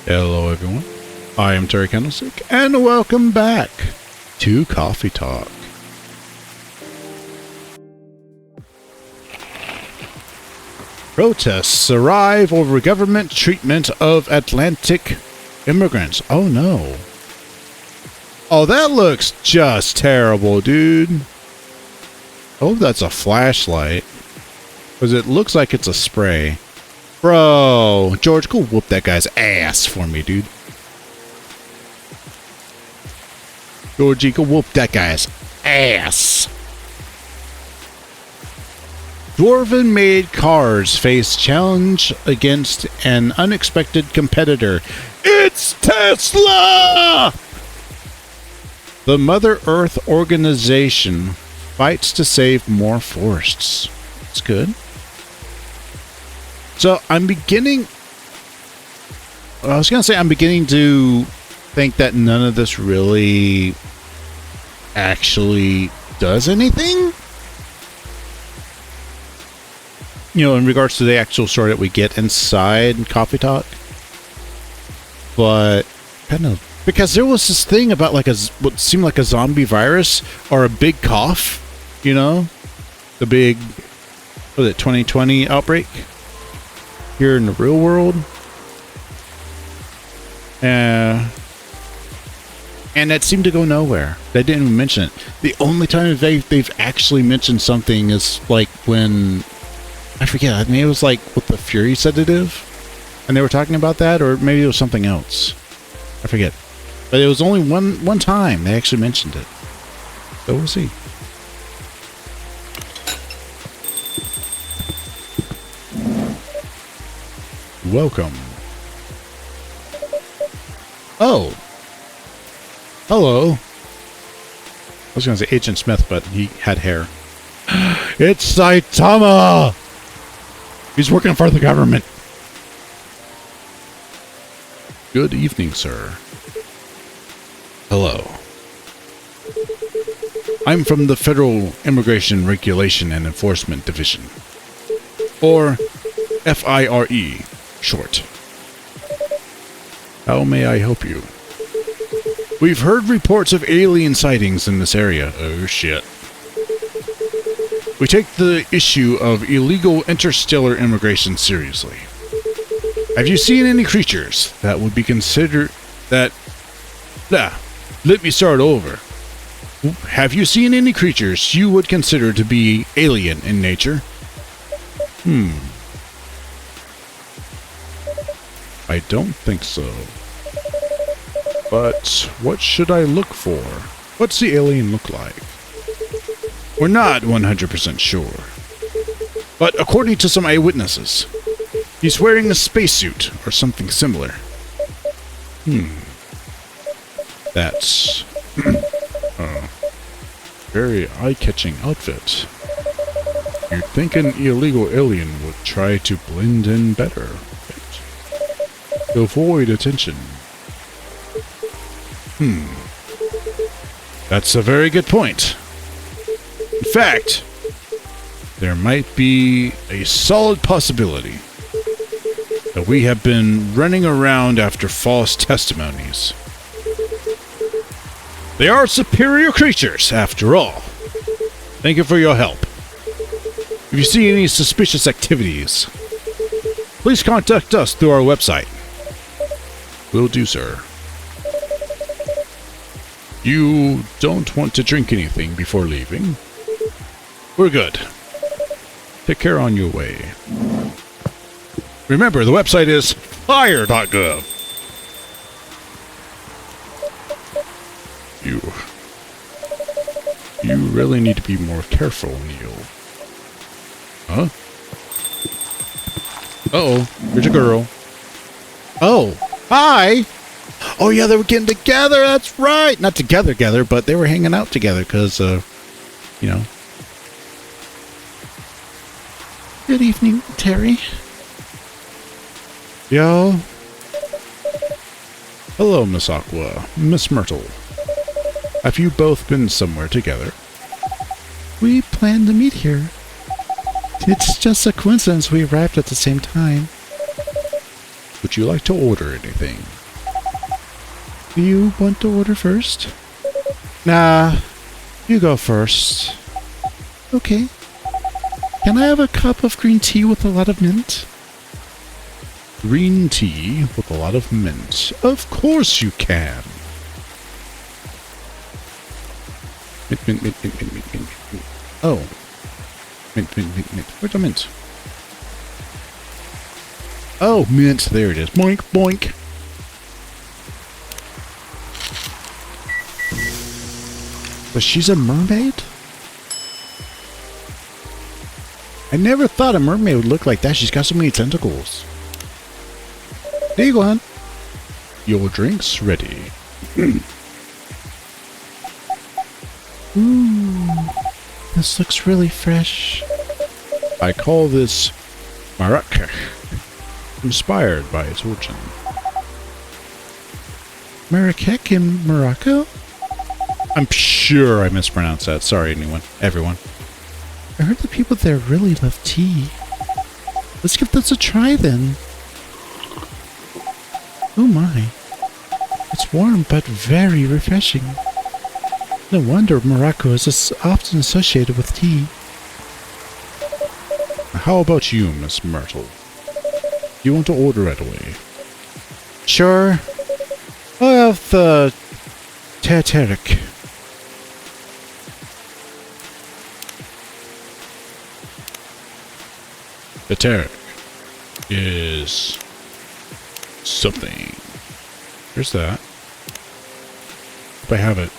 Hello everyone, I am Terry Candlestick, and welcome back to Coffee Talk. Protests arrive over government treatment of Atlantic immigrants. Oh no. Oh, that looks just terrible, dude. I hope that's a flashlight, because it looks like it's a spray. Bro, George, go whoop that guy's ass for me, dude. Georgie, go whoop that guy's ass. Dwarven-made cars face challenge against an unexpected competitor. It's Tesla! The Mother Earth organization fights to save more forests. That's good. So I'm beginning to think that none of this really actually does anything. You know, in regards to the actual story that we get inside Coffee Talk. But kind of, because there was this thing about like what seemed like a zombie virus or a big cough, you know? The big, what was it, 2020 outbreak? Here in the real world. And that seemed to go nowhere. They didn't even mention it. The only time they've actually mentioned something is like when, I forget, I mean it was like with the Fury sedative, and they were talking about that, or maybe it was something else. I forget. But it was only one time they actually mentioned it. So we'll see. Welcome. Oh. Hello. I was going to say Agent Smith, but he had hair. It's Saitama! He's working for the government. Good evening, sir. Hello. I'm from the Federal Immigration Regulation and Enforcement Division. Or FIRE. Short. How may I help you? We've heard reports of alien sightings in this area. Oh shit. We take the issue of illegal interstellar immigration seriously. Have you seen any creatures that would be considered that... let me start over. Have you seen any creatures you would consider to be alien in nature? I don't think so. But what should I look for? What's the alien look like? We're not 100% sure. But according to some eyewitnesses, he's wearing a spacesuit or something similar. That's a very eye-catching outfit. You'd think an illegal alien would try to blend in better. To avoid attention. That's a very good point. In fact, there might be a solid possibility that we have been running around after false testimonies. They are superior creatures, after all. Thank you for your help. If you see any suspicious activities, please contact us through our website. Will do, sir. You don't want to drink anything before leaving? We're good. Take care on your way. Remember, the website is fire.gov. You really need to be more careful, Neil. Huh? Uh-oh. Here's a girl. Oh. Hi! Oh yeah, they were getting together, that's right! Not together, but they were hanging out together, because, you know. Good evening, Terry. Yo. Hello, Miss Aqua. Miss Myrtle. Have you both been somewhere together? We planned to meet here. It's just a coincidence we arrived at the same time. Would you like to order anything? Do you want to order first? Nah, you go first. Okay. Can I have a cup of green tea with a lot of mint? Green tea with a lot of mint. Of course you can. Mint, mint, mint, mint, mint, mint, mint, mint. Oh. Mint, mint, mint, mint. Where's the mint? Oh, mint. There it is. Boink, boink. But she's a mermaid? I never thought a mermaid would look like that. She's got so many tentacles. There you go, hon. Your drink's ready. Ooh, this looks really fresh. I call this maraca, inspired by its origin. Marrakech in Morocco? I'm sure I mispronounced that. Sorry, everyone. I heard the people there really love tea. Let's give this a try then. Oh my. It's warm but very refreshing. No wonder Morocco is often associated with tea. How about you, Miss Myrtle? You want to order right away? Sure. I'll have the Tateric. Tateric is something. Here's that. If I have it.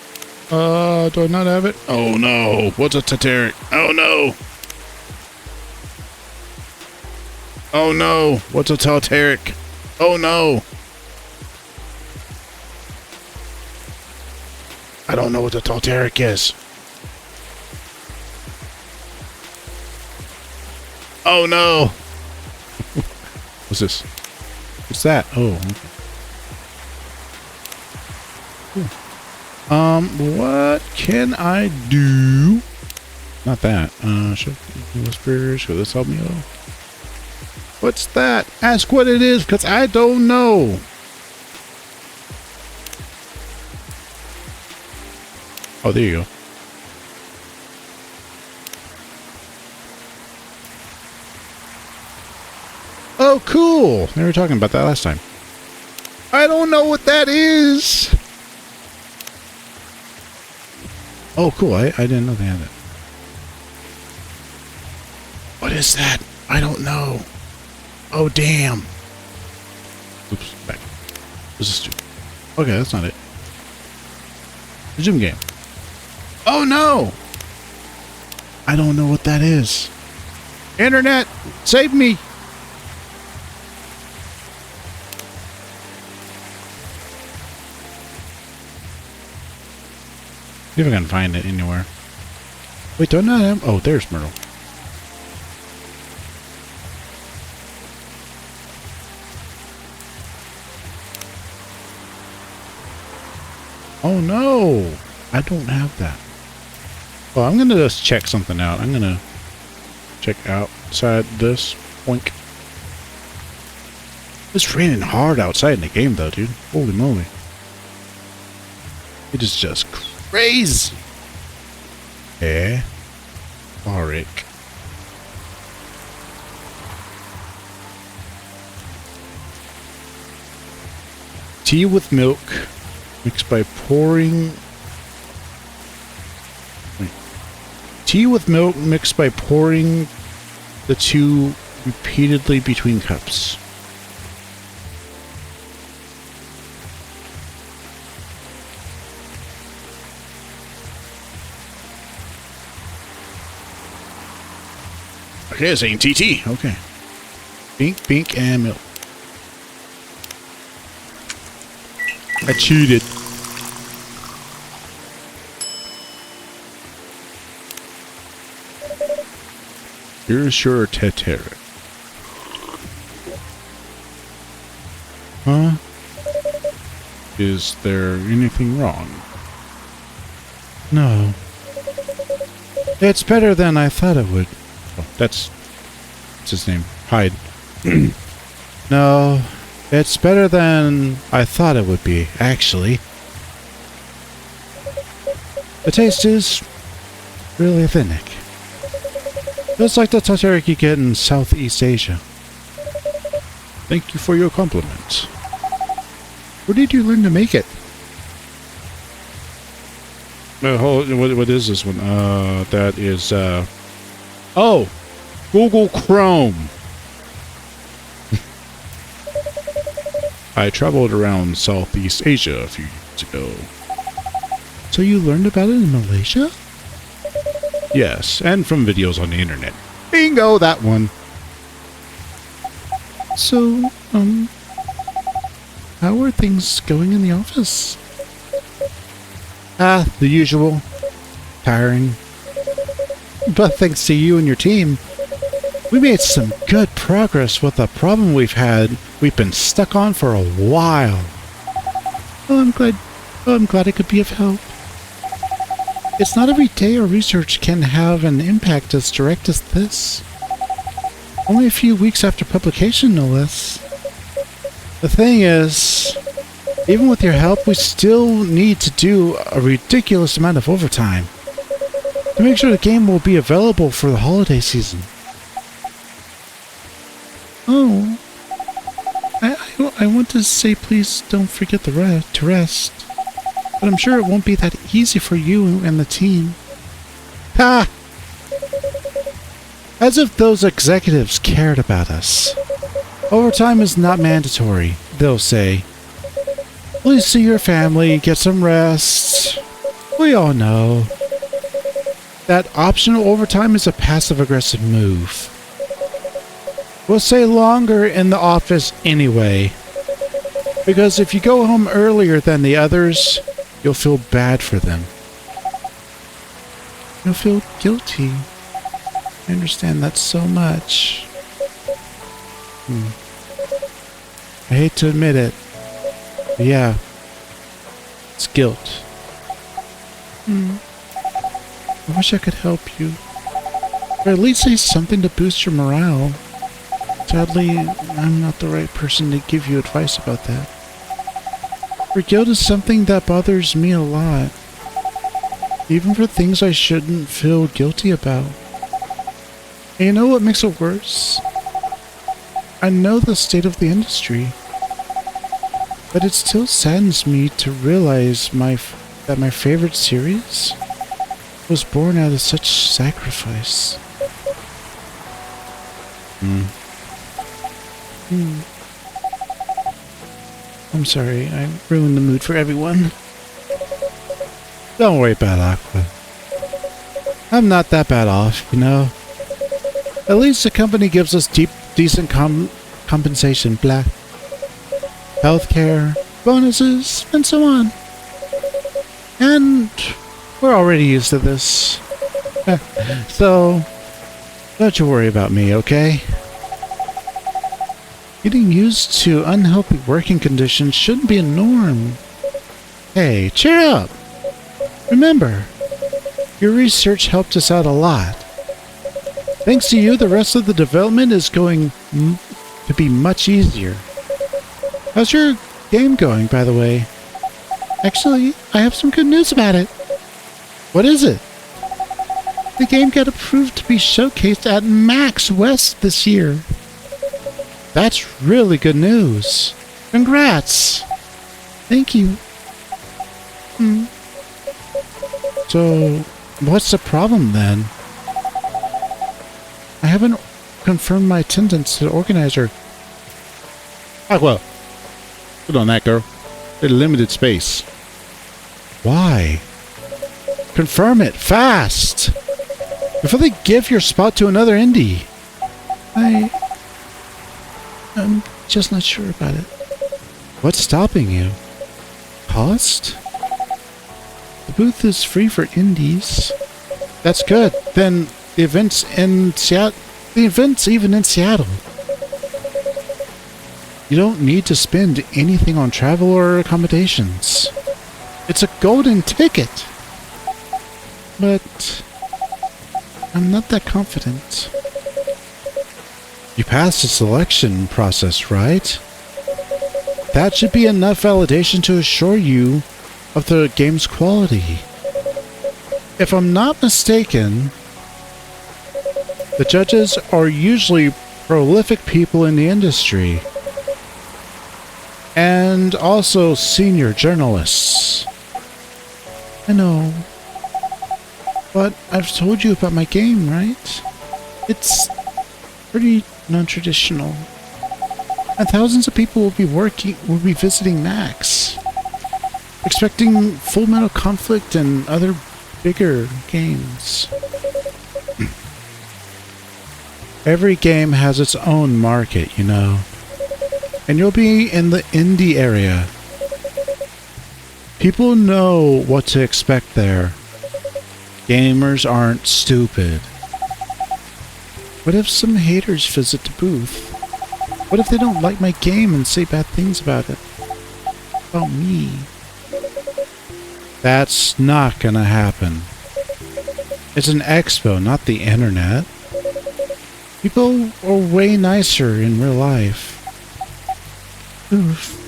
Do I not have it? Oh no! What's a Tateric? Oh no! Oh no! What's a Tateric? Oh no! I don't know what a Tateric is. Oh no! What's this? What's that? Oh, okay. Cool. What can I do? Not that. Should whispers? Will this help me at all? What's that? Ask what it is, because I don't know. Oh, there you go. Oh, cool. They were talking about that last time. I don't know what that is. Oh, cool. I didn't know they had it. What is that? I don't know. Oh, damn. Oops, back. What's this do? Okay, that's not it. Resume game. Oh, no. I don't know what that is. Internet, save me. See if I can find it anywhere. Wait, do I not have... Oh, there's Myrtle. Oh no! I don't have that. Well, I'm gonna just check something out. I'm gonna check outside this. Boink. It's raining hard outside in the game though, dude. Holy moly. It is just crazy. Eh? Auric. Tea with milk mixed by pouring... Wait. Tea with milk mixed by pouring the two repeatedly between cups. Okay, it's saying TT. Okay. Pink, and milk. I cheated. Here's your Tateric. Huh? Is there anything wrong? No. It's better than I thought it would. Oh, that's his name. Hyde. No, It's better than I thought it would be, actually. The taste is really authentic. Just like the taterik you get in Southeast Asia. Thank you for your compliment. Where did you learn to make it? What is this one? That is, oh! Google Chrome! I traveled around Southeast Asia a few years ago. So you learned about it in Malaysia? Yes, and from videos on the internet. Bingo, that one! So, how are things going in the office? The usual. Tiring. But thanks to you and your team, we made some good progress with a problem we've been stuck on for a while. I'm glad I could be of help. It's not every day our research can have an impact as direct as this. Only a few weeks after publication, no less. The thing is, even with your help, we still need to do a ridiculous amount of overtime to make sure the game will be available for the holiday season. Oh, I want to say please don't forget to rest, but I'm sure it won't be that easy for you and the team. Ha! As if those executives cared about us. Overtime is not mandatory, they'll say. Please see your family, get some rest. We all know that optional overtime is a passive-aggressive move. We'll stay longer in the office anyway, because if you go home earlier than the others, you'll feel bad for them. You'll feel guilty. I understand that so much. I hate to admit it, but yeah, it's guilt. I wish I could help you, or at least say something to boost your morale. Sadly, I'm not the right person to give you advice about that. For guilt is something that bothers me a lot, even for things I shouldn't feel guilty about. And you know what makes it worse? I know the state of the industry, but it still saddens me to realize that my favorite series was born out of such sacrifice. I'm sorry, I ruined the mood for everyone. Don't worry about Aqua. I'm not that bad off, you know. At least the company gives us decent compensation, blah. Healthcare, bonuses, and so on. And we're already used to this. So, don't you worry about me, okay? Getting used to unhealthy working conditions shouldn't be a norm. Hey, cheer up! Remember, your research helped us out a lot. Thanks to you, the rest of the development is going to be much easier. How's your game going, by the way? Actually, I have some good news about it. What is it? The game got approved to be showcased at MAX West this year. That's really good news. Congrats! Thank you. So, what's the problem then? I haven't confirmed my attendance to the organizer. Aqua! Put on that, girl. There's limited space. Why? Confirm it, fast! Before they give your spot to another indie. I'm just not sure about it. What's stopping you? Cost? The booth is free for indies. That's good. Then the event's in Seattle. The event's even in Seattle. You don't need to spend anything on travel or accommodations. It's a golden ticket. But I'm not that confident. You passed the selection process, right? That should be enough validation to assure you of the game's quality. If I'm not mistaken, the judges are usually prolific people in the industry, and also senior journalists. I know, but I've told you about my game, right? It's pretty non-traditional, and thousands of people will be visiting Max, expecting Full Metal Conflict and other bigger games. Every game has its own market, you know. And you'll be in the indie area. People know what to expect there. Gamers aren't stupid. What if some haters visit the booth? What if they don't like my game and say bad things about it? About me? That's not gonna happen. It's an expo, not the internet. People are way nicer in real life. Oof.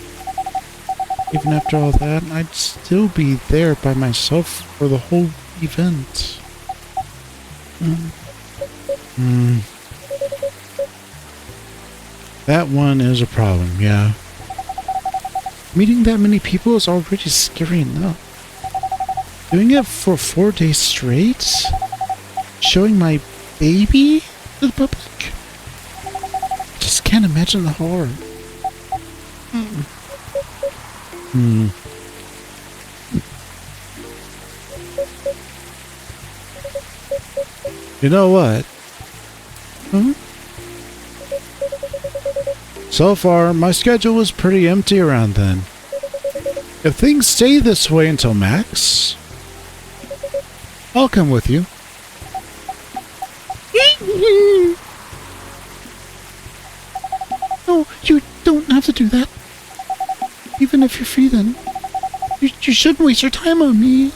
Even after all that, I'd still be there by myself for the whole event. That one is a problem, yeah. Meeting that many people is already scary enough. Doing it for 4 days straight? Showing my baby to the public? Just can't imagine the horror. You know what? So far, my schedule is pretty empty around then. If things stay this way until Max, I'll come with you. No, you don't have to do that. Even if you're free then. You shouldn't waste your time on me.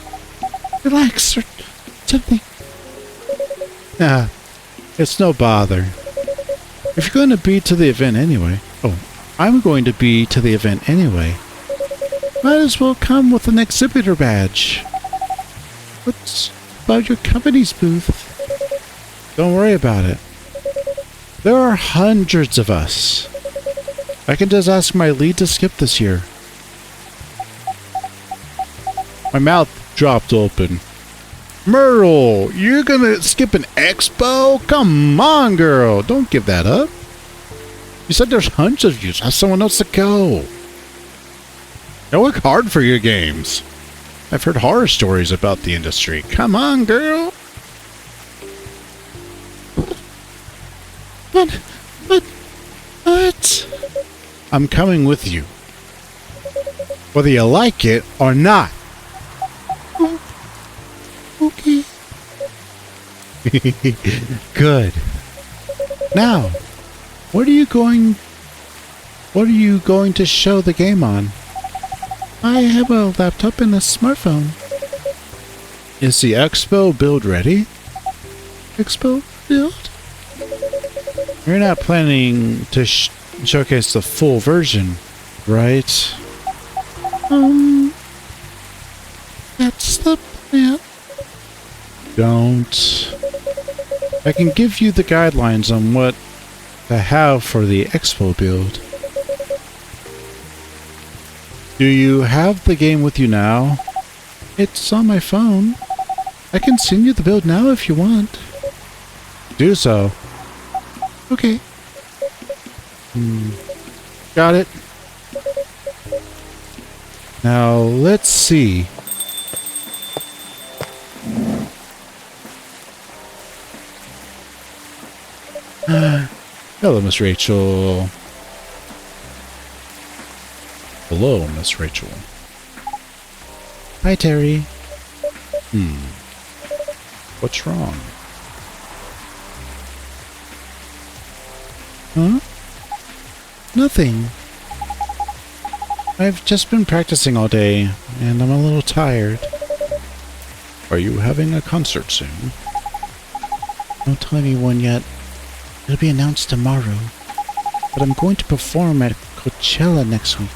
Relax or something. Nah, it's no bother. If you're going to be to the event anyway... Oh, I'm going to be to the event anyway. Might as well come with an exhibitor badge. What's about your company's booth? Don't worry about it. There are hundreds of us. I can just ask my lead to skip this year. My mouth dropped open. Myrtle, you're gonna skip an expo? Come on, girl. Don't give that up. You said there's hundreds of you. Have someone else to go. I work hard for your games. I've heard horror stories about the industry. Come on, girl. But... I'm coming with you. Whether you like it or not. Okay. Good. Now, what are you going to show the game on? I have a laptop and a smartphone. Is the expo build ready? Expo build? You're not planning to showcase the full version, right? That's the plan. Don't. I can give you the guidelines on what to have for the expo build. Do you have the game with you now? It's on my phone. I can send you the build now if you want. Do so. Okay. Got it. Now, let's see. Hello, Miss Rachel. Hello, Miss Rachel. Hi, Terry. What's wrong? Huh? Nothing. I've just been practicing all day, and I'm a little tired. Are you having a concert soon? Don't tell anyone yet. It'll be announced tomorrow. But I'm going to perform at Coachella next week.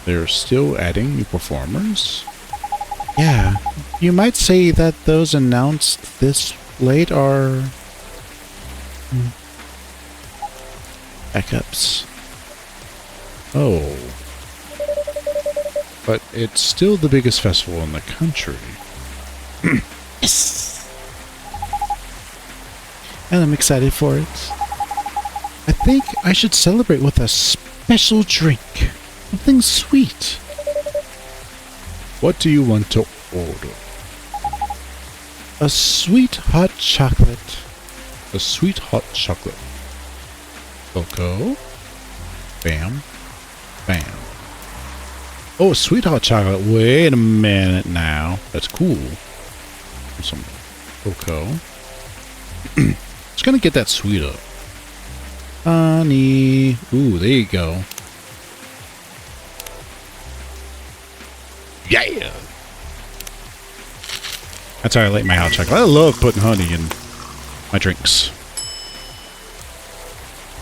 They're still adding new performers? Yeah, you might say that those announced this late are backups. Oh. But it's still the biggest festival in the country. Yes! And I'm excited for it. I think I should celebrate with a special drink. Something sweet. What do you want to order? A sweet hot chocolate. A sweet hot chocolate. Cocoa. Bam. Bam. Oh, sweet hot chocolate. Wait a minute now. That's cool. Some cocoa. Just gonna get that sweet up. Honey. Ooh, there you go. Yeah! That's how I like my hot chocolate. I love putting honey in my drinks.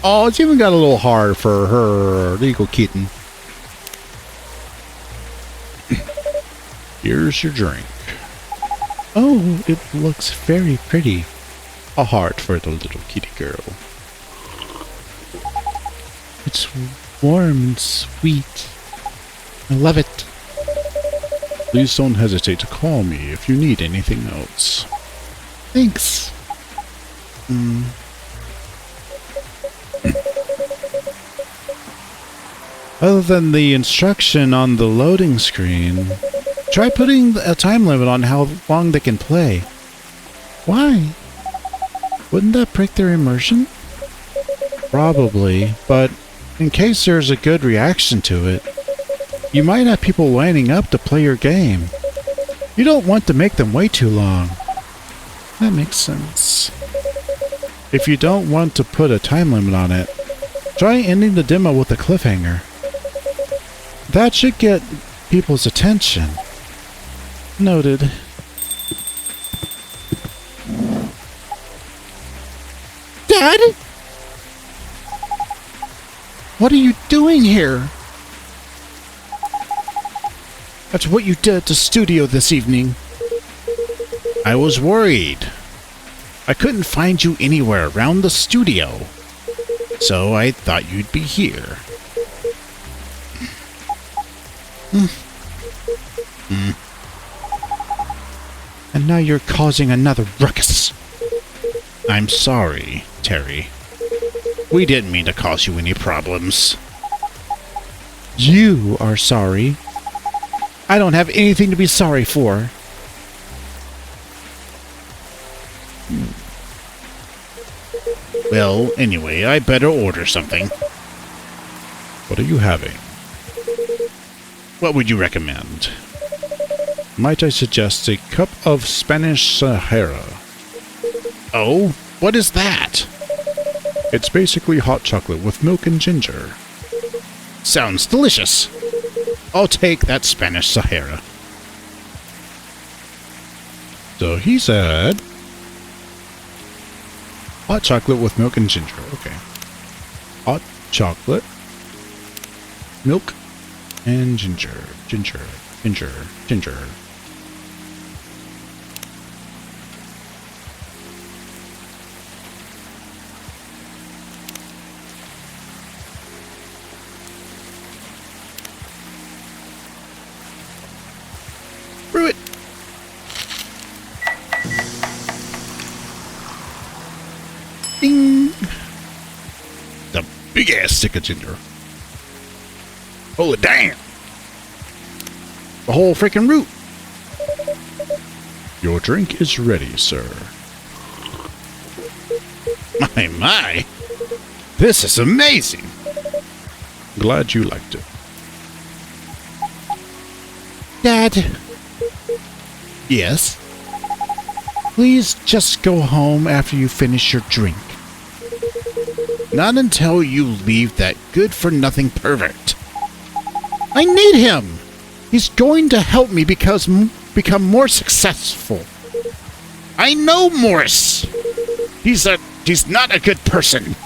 Oh, it's even got a little hard for her legal kitten. Here's your drink. Oh, it looks very pretty. A heart for the little kitty girl. It's warm and sweet. I love it. Please don't hesitate to call me if you need anything else. Thanks. Other than the instruction on the loading screen, try putting a time limit on how long they can play. Why? Wouldn't that break their immersion? Probably, but in case there's a good reaction to it, you might have people lining up to play your game. You don't want to make them wait too long. That makes sense. If you don't want to put a time limit on it, try ending the demo with a cliffhanger. That should get people's attention. Noted. Dad? What are you doing here? That's what you did at the studio this evening. I was worried. I couldn't find you anywhere around the studio. So I thought you'd be here. And now you're causing another ruckus. I'm sorry, Terry. We didn't mean to cause you any problems. You are sorry. I don't have anything to be sorry for. Well, anyway, I better order something. What are you having? What would you recommend? Might I suggest a cup of Spanish Sahara? Oh, what is that? It's basically hot chocolate with milk and ginger. Sounds delicious. I'll take that Spanish Sahara. So he said hot chocolate with milk and ginger. Okay. Hot chocolate, milk, and ginger. Ginger. Ginger. Ginger. Brew it. Ding. The big ass stick of ginger. Holy damn. The whole freaking root. Your drink is ready, sir. My. This is amazing. Glad you liked it. Dad. Yes? Please just go home after you finish your drink. Not until you leave that good-for-nothing pervert. I need him! He's going to help me become more successful. I know Morris! He's not a good person.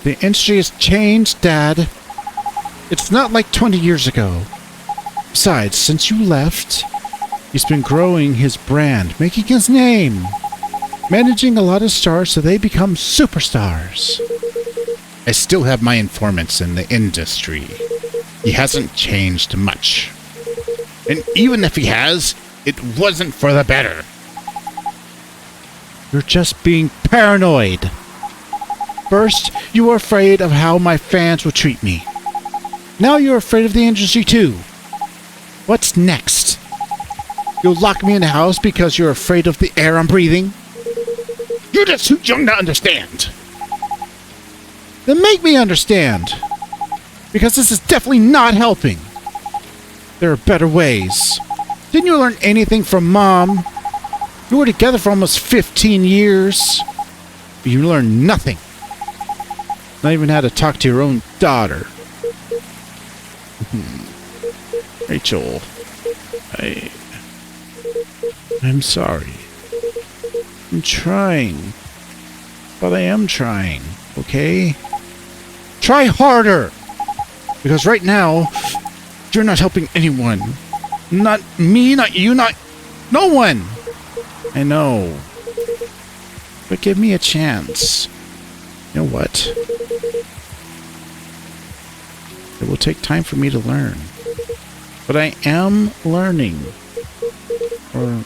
The industry has changed, Dad. It's not like 20 years ago. Besides, since you left, he's been growing his brand, making his name, managing a lot of stars so they become superstars. I still have my informants in the industry. He hasn't changed much. And even if he has, it wasn't for the better. You're just being paranoid. First, you were afraid of how my fans would treat me. Now you're afraid of the industry too. What's next? You'll lock me in the house because you're afraid of the air I'm breathing? You're just too young to understand. Then make me understand. Because this is definitely not helping. There are better ways. Didn't you learn anything from Mom? You were together for almost 15 years. But you learned nothing. Not even how to talk to your own daughter. Rachel, I'm sorry. I'm trying. But I am trying, okay? Try harder! Because right now, you're not helping anyone. Not me, not you, not... no one! I know. But give me a chance. You know what? It will take time for me to learn. But I am learning. Or,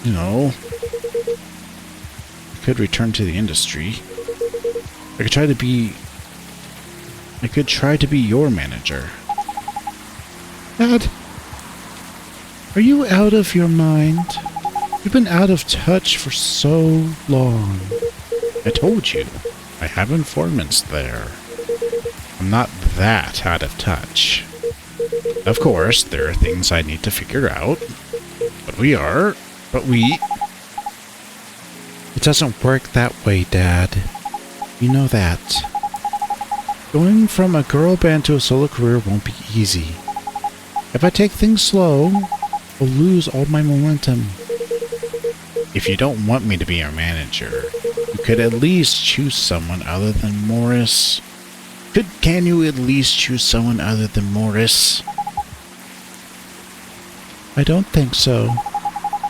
you know... I could return to the industry. I could try to be your manager. Dad, are you out of your mind? You've been out of touch for so long. I told you, I have informants there. I'm not that out of touch. Of course, there are things I need to figure out. But It doesn't work that way, Dad. You know that. Going from a girl band to a solo career won't be easy. If I take things slow, I'll lose all my momentum. If you don't want me to be your manager, you could at least choose someone other than Morris. Can you at least choose someone other than Morris? I don't think so.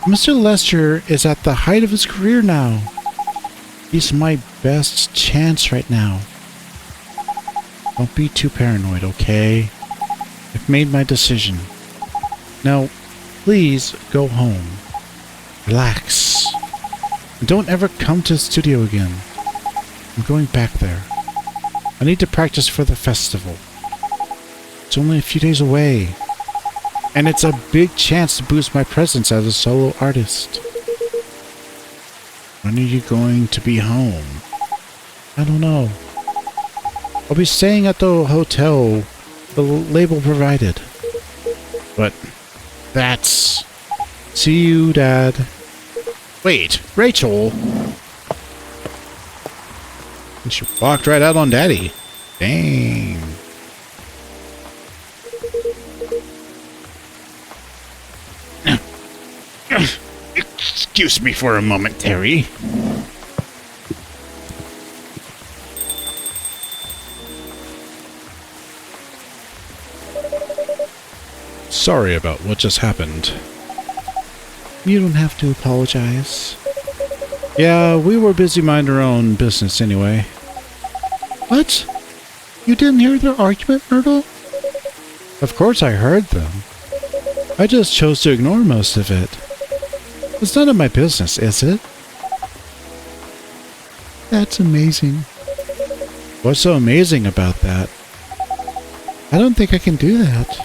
Mr. Lester is at the height of his career now. He's my best chance right now. Don't be too paranoid, okay? I've made my decision. Now, please go home. Relax. And don't ever come to the studio again. I'm going back there. I need to practice for the festival. It's only a few days away. And it's a big chance to boost my presence as a solo artist. When are you going to be home? I don't know. I'll be staying at the hotel the label provided. But that's... See you, Dad. Wait, Rachel! And she walked right out on Daddy. Dang. Excuse me for a moment, Terry. Sorry about what just happened. You don't have to apologize. Yeah, we were busy minding our own business anyway. What? You didn't hear their argument, Myrtle? Of course I heard them. I just chose to ignore most of it. It's none of my business, is it? That's amazing. What's so amazing about that? I don't think I can do that.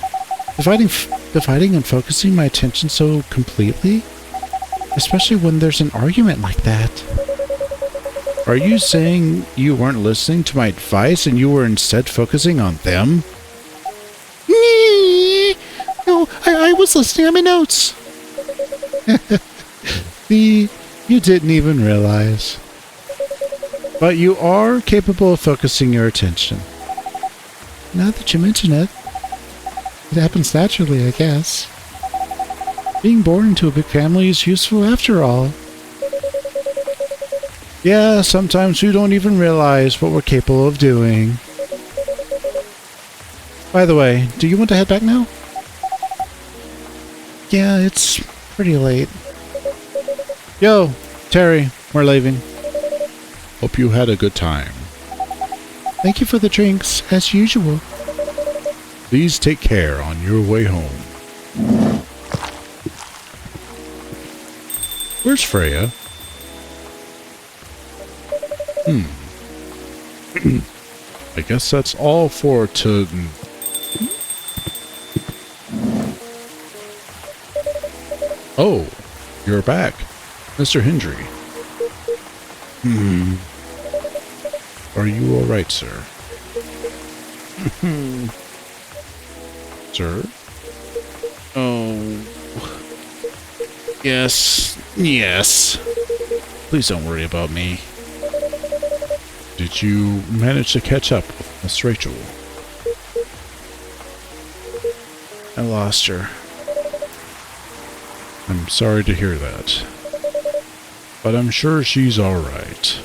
Dividing and focusing my attention so completely? Especially when there's an argument like that. Are you saying you weren't listening to my advice and you were instead focusing on them? No, I was listening on my notes. You didn't even realize. But you are capable of focusing your attention. Now that you mention it, it happens naturally, I guess. Being born into a big family is useful after all. Yeah, sometimes we don't even realize what we're capable of doing. By the way, do you want to head back now? Yeah, it's pretty late. Yo, Terry, we're leaving. Hope you had a good time. Thank you for the drinks, as usual. Please take care on your way home. Where's Freya? I guess that's all for to... Oh, you're back, Mr. Hendry. Are you all right, sir? Sir? Oh... Yes. Please don't worry about me. Did you manage to catch up with Miss Rachel? I lost her. I'm sorry to hear that. But I'm sure she's alright.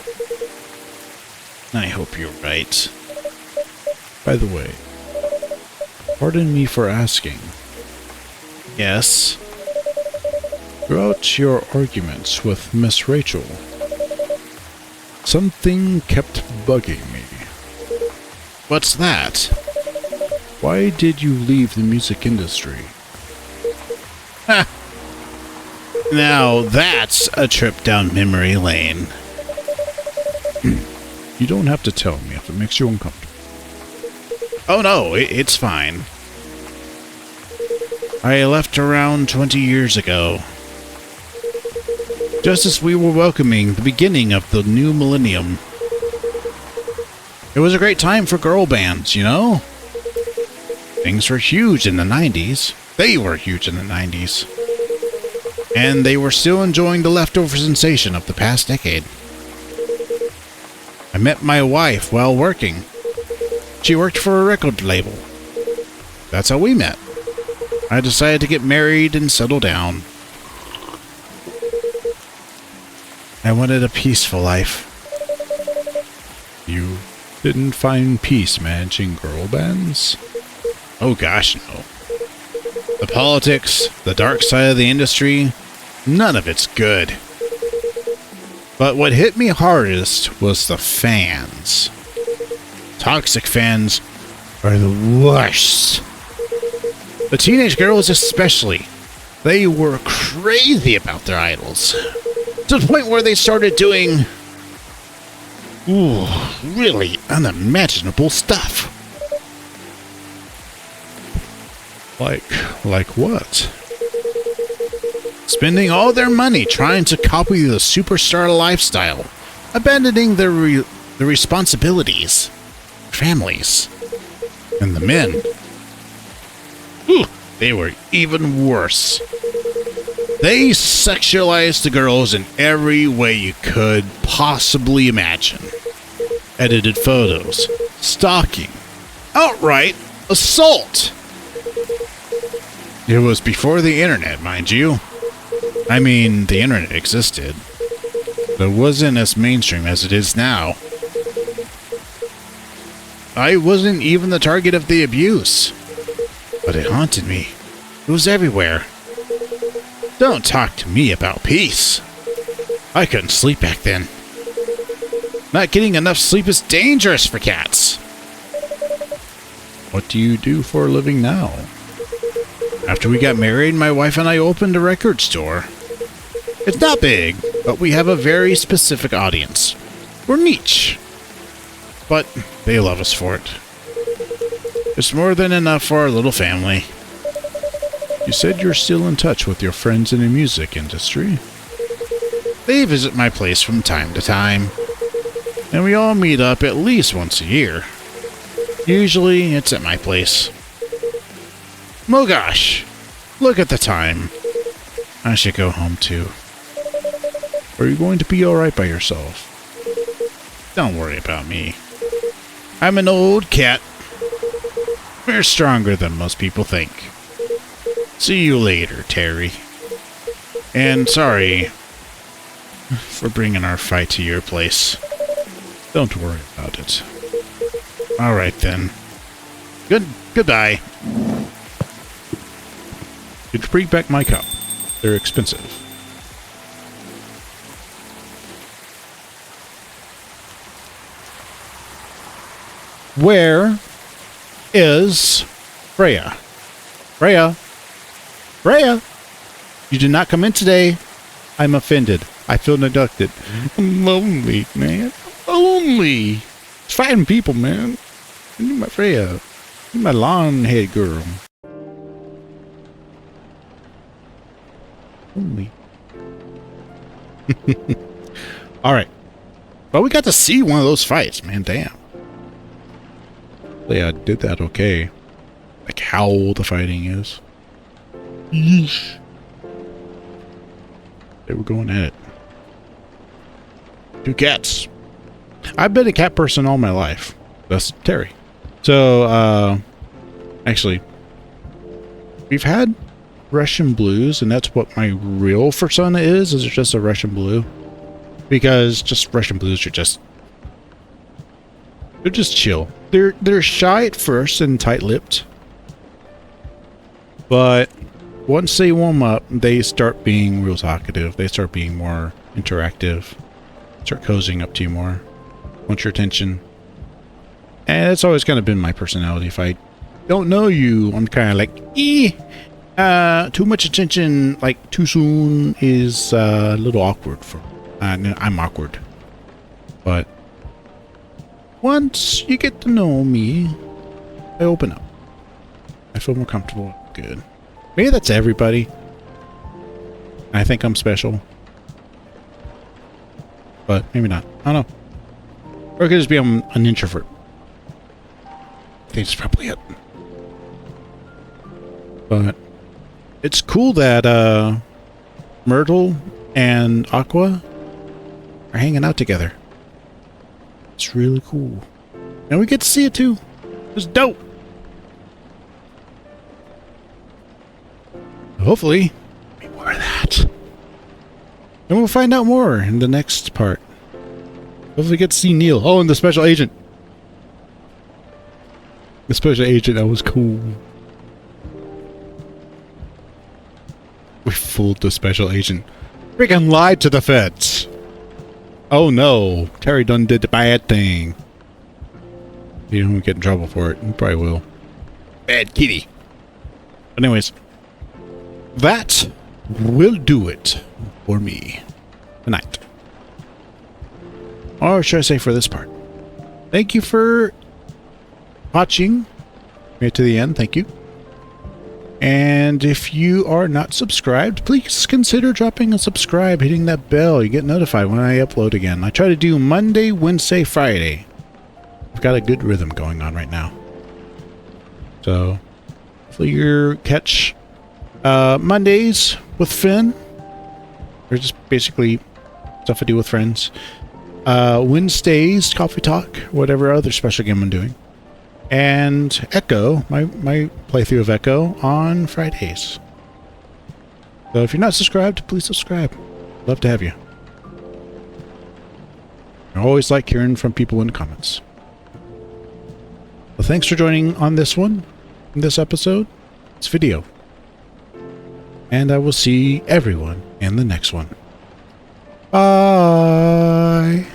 I hope you're right. By the way, pardon me for asking. Yes? Throughout your arguments with Miss Rachel, something kept bugging me. What's that? Why did you leave the music industry? Ha! Now that's a trip down memory lane. You don't have to tell me if it makes you uncomfortable. Oh no, it's fine. I left around 20 years ago. Just as we were welcoming the beginning of the new millennium. It was a great time for girl bands, you know? Things were huge in the 90s. They were huge in the 90s. And they were still enjoying the leftover sensation of the past decade. I met my wife while working. She worked for a record label. That's how we met. I decided to get married and settle down. I wanted a peaceful life. You didn't find peace managing girl bands? Oh gosh, no. The politics, the dark side of the industry, none of it's good. But what hit me hardest was the fans. Toxic fans are the worst. The teenage girls especially. They were crazy about their idols. To the point where they started doing... really unimaginable stuff. Like what? Spending all their money trying to copy the superstar lifestyle, abandoning their responsibilities, families, and the men. They were even worse. They sexualized the girls in every way you could possibly imagine. Edited photos, stalking, outright assault. It was before the internet, mind you. I mean, the internet existed, but it wasn't as mainstream as it is now. I wasn't even the target of the abuse, but it haunted me. It was everywhere. Don't talk to me about peace. I couldn't sleep back then. Not getting enough sleep is dangerous for cats. What do you do for a living now? After we got married, my wife and I opened a record store. It's not big, but we have a very specific audience. We're niche. But they love us for it. It's more than enough for our little family. You said you're still in touch with your friends in the music industry. They visit my place from time to time, and we all meet up at least once a year. Usually, it's at my place. Oh gosh, look at the time. I should go home too. Are you going to be alright by yourself? Don't worry about me. I'm an old cat. We're stronger than most people think. See you later, Terry. And sorry for bringing our fight to your place. Don't worry about it. Alright then. Goodbye. Did you bring back my cup? They're expensive. Where is Freya? Freya? Freya? You did not come in today. I'm offended. I feel neglected. I'm lonely, man. Lonely. It's fighting people, man. I need my Freya. I need my long-haired girl. Lonely. Alright. Well, we got to see one of those fights, man. Damn. Yeah, I did that okay. Like how the fighting is. Yeesh. They were going at it. 2 cats. I've been a cat person all my life. That's Terry. So, actually, we've had Russian blues, and that's what my real persona is just a Russian blue. Because just Russian blues are just... they're just chill. They're shy at first and tight-lipped. But once they warm up, they start being real talkative. They start being more interactive. Start cozying up to you more. Want your attention. And it's always kind of been my personality. If I don't know you, I'm kind of like, too much attention, like too soon is a little awkward for... I'm awkward. But once you get to know me, I open up. I feel more comfortable. Good. Maybe that's everybody. I think I'm special. But maybe not. I don't know. Or it could just be I'm an introvert. I think that's probably it. But it's cool that Myrtle and Aqua are hanging out together. It's really cool. And we get to see it too. It's dope. Hopefully, more of that. And we'll find out more in the next part. Hopefully we get to see Neil. Oh, and the special agent. The special agent, that was cool. We fooled the special agent. Freaking lied to the feds. Oh no, Terry done did the bad thing. You don't get in trouble for it. You probably will. Bad kitty. But anyways, that will do it for me tonight. Or should I say for this part? Thank you for watching. Right to the end, thank you. And if you are not subscribed, please consider dropping a subscribe, hitting that bell. You get notified when I upload again. I try to do Monday, Wednesday, Friday. I've got a good rhythm going on right now. So, hopefully you catch Mondays with Finn. Or just basically stuff I do with friends. Wednesdays, Coffee Talk, whatever other special game I'm doing. And Echo, my playthrough of Echo on Fridays. So if you're not subscribed, please subscribe. Love to have you. I always like hearing from people in the comments. Well, thanks for joining on this one, in this episode, this video. And I will see everyone in the next one. Bye!